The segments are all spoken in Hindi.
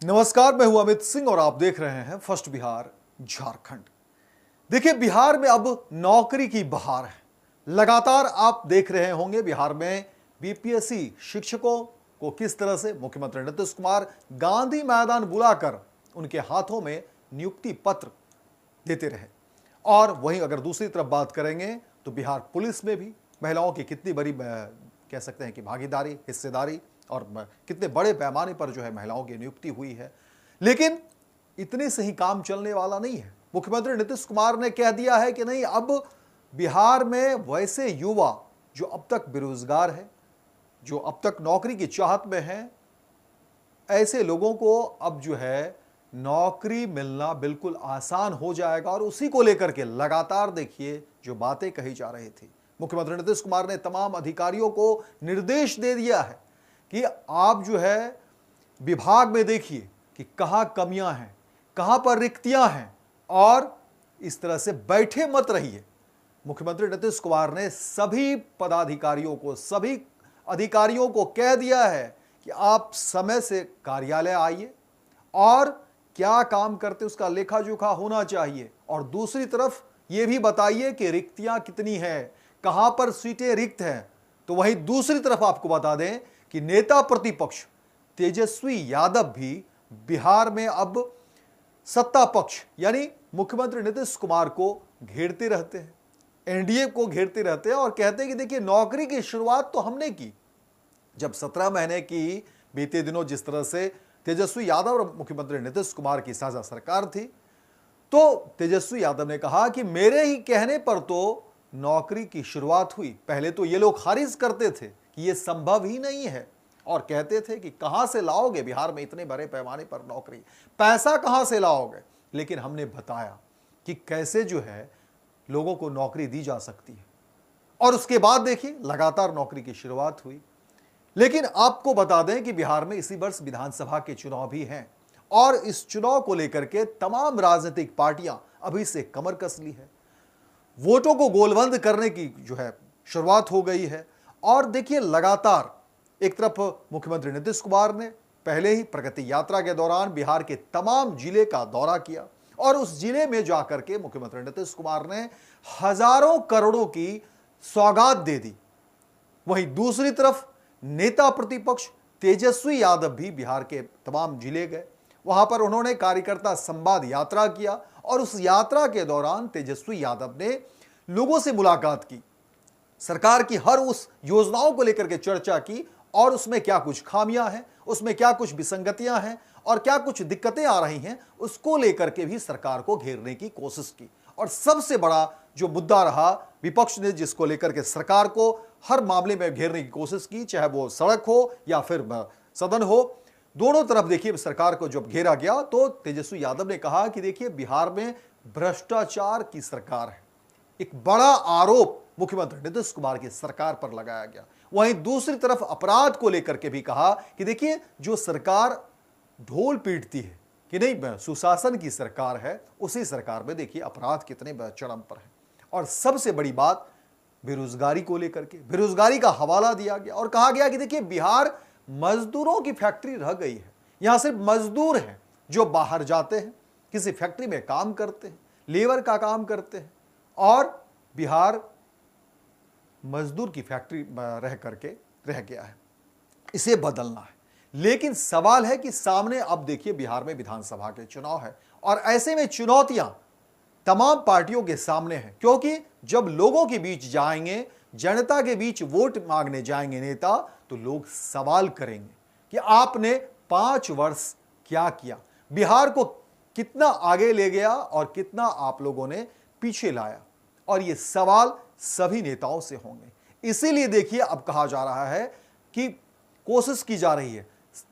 नमस्कार, मैं हूं अमित सिंह और आप देख रहे हैं फर्स्ट बिहार झारखंड। देखिए, बिहार में अब नौकरी की बहार है। लगातार आप देख रहे होंगे बिहार में बीपीएससी शिक्षकों को किस तरह से मुख्यमंत्री नीतीश कुमार गांधी मैदान बुलाकर उनके हाथों में नियुक्ति पत्र देते रहे। और वहीं अगर दूसरी तरफ बात करेंगे तो बिहार पुलिस में भी महिलाओं की कितनी बड़ी कह सकते हैं कि भागीदारी, हिस्सेदारी और कितने बड़े पैमाने पर जो है महिलाओं की नियुक्ति हुई है। लेकिन इतने से ही काम चलने वाला नहीं है। मुख्यमंत्री नीतीश कुमार ने कह दिया है कि नहीं, अब बिहार में वैसे युवा जो अब तक बेरोजगार है, जो अब तक नौकरी की चाहत में हैं, ऐसे लोगों को अब जो है नौकरी मिलना बिल्कुल आसान हो जाएगा। और उसी को लेकर के लगातार देखिए जो बातें कही जा रही थी, मुख्यमंत्री नीतीश कुमार ने तमाम अधिकारियों को निर्देश दे दिया है कि आप जो है विभाग में देखिए कि कहां कमियां हैं, कहां पर रिक्तियां हैं, और इस तरह से बैठे मत रहिए। मुख्यमंत्री नीतीश कुमार ने सभी पदाधिकारियों को, सभी अधिकारियों को कह दिया है कि आप समय से कार्यालय आइए और क्या काम करते उसका लेखा जोखा होना चाहिए। और दूसरी तरफ यह भी बताइए कि रिक्तियां कितनी हैं, कहां पर सीटें रिक्त हैं। तो वहीं दूसरी तरफ आपको बता दें कि नेता प्रतिपक्ष तेजस्वी यादव भी बिहार में अब सत्ता पक्ष यानी मुख्यमंत्री नीतीश कुमार को घेरते रहते हैं, एनडीए को घेरते रहते हैं और कहते हैं कि देखिए, नौकरी की शुरुआत तो हमने की। जब 17 महीने की बीते दिनों जिस तरह से तेजस्वी यादव और मुख्यमंत्री नीतीश कुमार की साझा सरकार थी, तो तेजस्वी यादव ने कहा कि मेरे ही कहने पर तो नौकरी की शुरुआत हुई। पहले तो ये लोग खारिज करते थे कि ये संभव ही नहीं है और कहते थे कि कहां से लाओगे बिहार में इतने बड़े पैमाने पर नौकरी, पैसा कहां से लाओगे। लेकिन हमने बताया कि कैसे जो है लोगों को नौकरी दी जा सकती है, और उसके बाद देखिए लगातार नौकरी की शुरुआत हुई। लेकिन आपको बता दें कि बिहार में इसी वर्ष विधानसभा के चुनाव भी हैं और इस चुनाव को लेकर के तमाम राजनीतिक पार्टियां अभी से कमर कस ली है। वोटों को गोलबंद करने की जो है शुरुआत हो गई है। और देखिए, लगातार एक तरफ मुख्यमंत्री नीतीश कुमार ने पहले ही प्रगति यात्रा के दौरान बिहार के तमाम जिले का दौरा किया और उस जिले में जाकर के मुख्यमंत्री नीतीश कुमार ने हजारों करोड़ों की सौगात दे दी। वहीं दूसरी तरफ नेता प्रतिपक्ष तेजस्वी यादव भी बिहार के तमाम जिले गए। वहां पर उन्होंने कार्यकर्ता संवाद यात्रा किया और उस यात्रा के दौरान तेजस्वी यादव ने लोगों से मुलाकात की, सरकार की हर उस योजनाओं को लेकर के चर्चा की और उसमें क्या कुछ खामियां हैं, उसमें क्या कुछ विसंगतियां हैं और क्या कुछ दिक्कतें आ रही हैं, उसको लेकर के भी सरकार को घेरने की कोशिश की। और सबसे बड़ा जो मुद्दा रहा, विपक्ष ने जिसको लेकर के सरकार को हर मामले में घेरने की कोशिश की, चाहे वो सड़क हो या फिर सदन हो, दोनों तरफ देखिए सरकार को जब घेरा गया तो तेजस्वी यादव ने कहा कि देखिए, बिहार में भ्रष्टाचार की सरकार है। एक बड़ा आरोप मुख्यमंत्री नीतीश कुमार की सरकार पर लगाया गया। वहीं दूसरी तरफ अपराध को लेकर के भी कहा कि देखिए, जो सरकार ढोल पीटती है कि नहीं सुशासन की सरकार है, उसी सरकार में देखिए अपराध कितने चरम पर है। और सबसे बड़ी बात बेरोजगारी को लेकर के, बेरोजगारी का हवाला दिया गया और कहा गया कि देखिए, बिहार मजदूरों की फैक्ट्री रह गई है। यहां सिर्फ मजदूर हैं जो बाहर जाते हैं, किसी फैक्ट्री में काम करते हैं, लेबर का काम करते हैं, और बिहार मजदूर की फैक्ट्री रह करके रह गया है। इसे बदलना है। लेकिन सवाल है कि सामने अब देखिए बिहार में विधानसभा के चुनाव है और ऐसे में चुनौतियां तमाम पार्टियों के सामने हैं, क्योंकि जब लोगों के बीच जाएंगे, जनता के बीच वोट मांगने जाएंगे नेता, तो लोग सवाल करेंगे कि आपने 5 वर्ष क्या किया, बिहार को कितना आगे ले गया और कितना आप लोगों ने पीछे लाया। और ये सवाल सभी नेताओं से होंगे। इसीलिए देखिए, अब कहा जा रहा है कि कोशिश की जा रही है,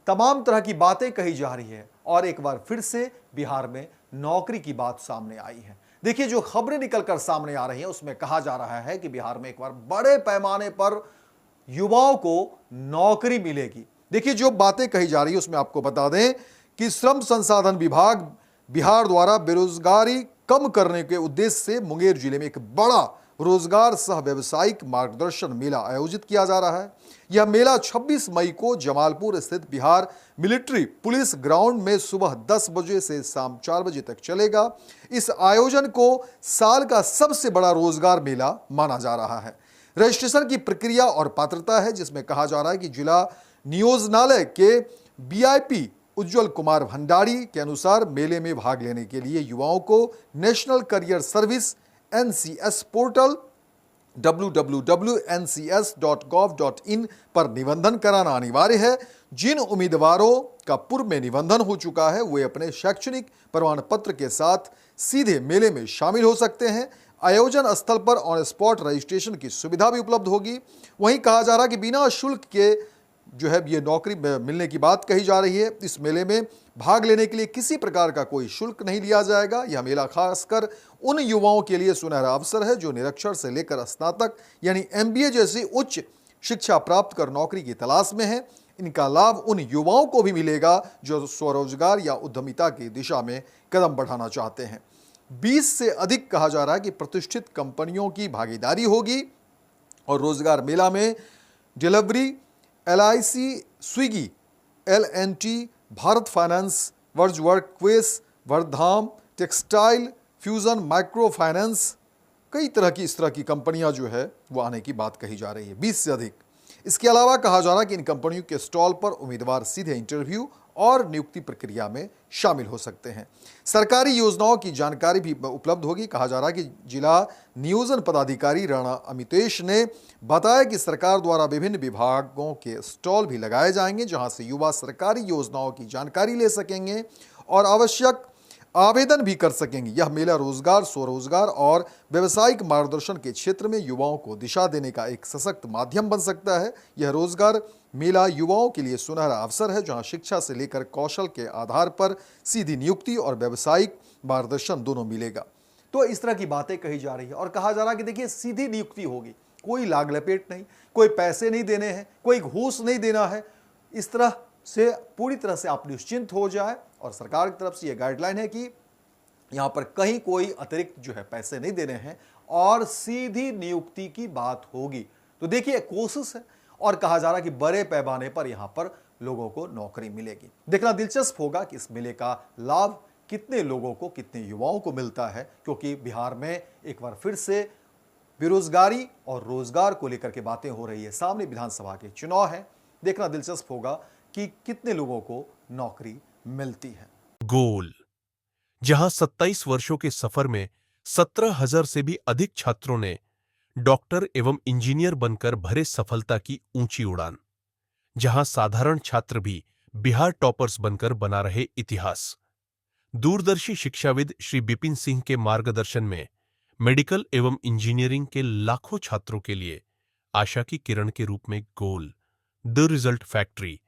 तमाम तरह की बातें कही जा रही है और एक बार फिर से बिहार में नौकरी की बात सामने आई है। देखिए, जो खबरें निकलकर सामने आ रही हैं उसमें कहा जा रहा है कि बिहार में एक बार बड़े पैमाने पर युवाओं को नौकरी मिलेगी। देखिए, जो बातें कही जा रही है उसमें आपको बता दें कि श्रम संसाधन विभाग बिहार द्वारा बेरोजगारी कम करने के उद्देश्य से मुंगेर जिले में एक बड़ा रोजगार सह व्यवसायिक मार्गदर्शन मेला आयोजित किया जा रहा है। यह मेला 26 मई को जमालपुर स्थित बिहार मिलिट्री पुलिस ग्राउंड में सुबह 10 बजे से शाम 4 बजे तक चलेगा। इस आयोजन को साल का सबसे बड़ा रोजगार मेला माना जा रहा है। रजिस्ट्रेशन की प्रक्रिया और पात्रता है, जिसमें कहा जा रहा है कि जिला नियोजनालय के बीआईपी उज्जवल कुमार भंडारी के अनुसार मेले में भाग लेने के लिए युवाओं को national career service NCS portal www.ncs.gov.in पर निबंधन कराना अनिवार्य है। जिन उम्मीदवारों का पूर्व में निबंधन हो चुका है वे अपने शैक्षणिक प्रमाण पत्र के साथ सीधे मेले में शामिल हो सकते हैं। आयोजन स्थल पर ऑन स्पॉट रजिस्ट्रेशन की सुविधा भी उपलब्ध होगी। वहीं कहा जा रहा है कि बिना शुल्क के जो है ये नौकरी मिलने की बात कही जा रही है। इस मेले में भाग लेने के लिए किसी प्रकार का कोई शुल्क नहीं लिया जाएगा। यह मेला खासकर उन युवाओं के लिए सुनहरा अवसर है जो निरक्षर से लेकर स्नातक यानी MBA जैसी उच्च शिक्षा प्राप्त कर नौकरी की तलाश में है। इनका लाभ उन युवाओं को भी मिलेगा जो स्वरोजगार या उद्यमिता की दिशा में कदम बढ़ाना चाहते हैं। 20 से अधिक कहा जा रहा है कि प्रतिष्ठित कंपनियों की भागीदारी होगी और रोजगार मेला में delivery, LIC, Swiggy, L&T, Bharat finance, वर्जवर्क Quess, Vardhman, textile, fusion micro finance, कई तरह की इस तरह की कंपनियां जो है वो आने की बात कही जा रही है, 20 से अधिक। इसके अलावा कहा जा रहा है कि इन कंपनियों के स्टॉल पर उम्मीदवार सीधे इंटरव्यू और नियुक्ति प्रक्रिया में शामिल हो सकते हैं। सरकारी योजनाओं की जानकारी भी उपलब्ध होगी। कहा जा रहा है कि जिला नियोजन पदाधिकारी राणा अमितेश ने बताया कि सरकार द्वारा विभिन्न विभागों के स्टॉल भी लगाए जाएंगे जहां से युवा सरकारी योजनाओं की जानकारी ले सकेंगे और आवश्यक आवेदन भी कर सकेंगे। यह मेला रोजगार, स्वरोजगार और व्यावसायिक मार्गदर्शन के क्षेत्र में युवाओं को दिशा देने का एक सशक्त माध्यम बन सकता है। यह रोजगार मेला युवाओं के लिए सुनहरा अवसर है जहां शिक्षा से लेकर कौशल के आधार पर सीधी नियुक्ति और व्यावसायिक मार्गदर्शन दोनों मिलेगा। तो इस तरह की बातें कही जा रही है और कहा जा रहा है कि देखिए सीधी नियुक्ति होगी, कोई लाग लपेट नहीं, कोई पैसे नहीं देने हैं, कोई घूस नहीं देना है। इस तरह से पूरी तरह से आप निश्चिंत हो जाए और सरकार की तरफ से यह गाइडलाइन है कि यहां पर कहीं कोई अतिरिक्त जो है पैसे नहीं देने हैं और सीधी नियुक्ति की बात होगी। तो देखिए कोशिश है और कहा जा रहा है कि बड़े पैमाने पर यहां पर लोगों को नौकरी मिलेगी। देखना दिलचस्प होगा कि इस मेले का लाभ कितने लोगों को, कितने युवाओं को मिलता है, क्योंकि बिहार में एक बार फिर से बेरोजगारी और रोजगार को लेकर के बातें हो रही है। सामने विधानसभा के चुनाव है, देखना दिलचस्प होगा कि कितने लोगों को नौकरी मिलती है। गोल, जहां 27 वर्षों के सफर में 17,000 से भी अधिक छात्रों ने डॉक्टर एवं इंजीनियर बनकर भरे सफलता की ऊंची उड़ान, जहां साधारण छात्र भी बिहार टॉपर्स बनकर बना रहे इतिहास। दूरदर्शी शिक्षाविद श्री बिपिन सिंह के मार्गदर्शन में मेडिकल एवं इंजीनियरिंग के लाखों छात्रों के लिए आशा की किरण के रूप में गोल, द रिजल्ट फैक्ट्री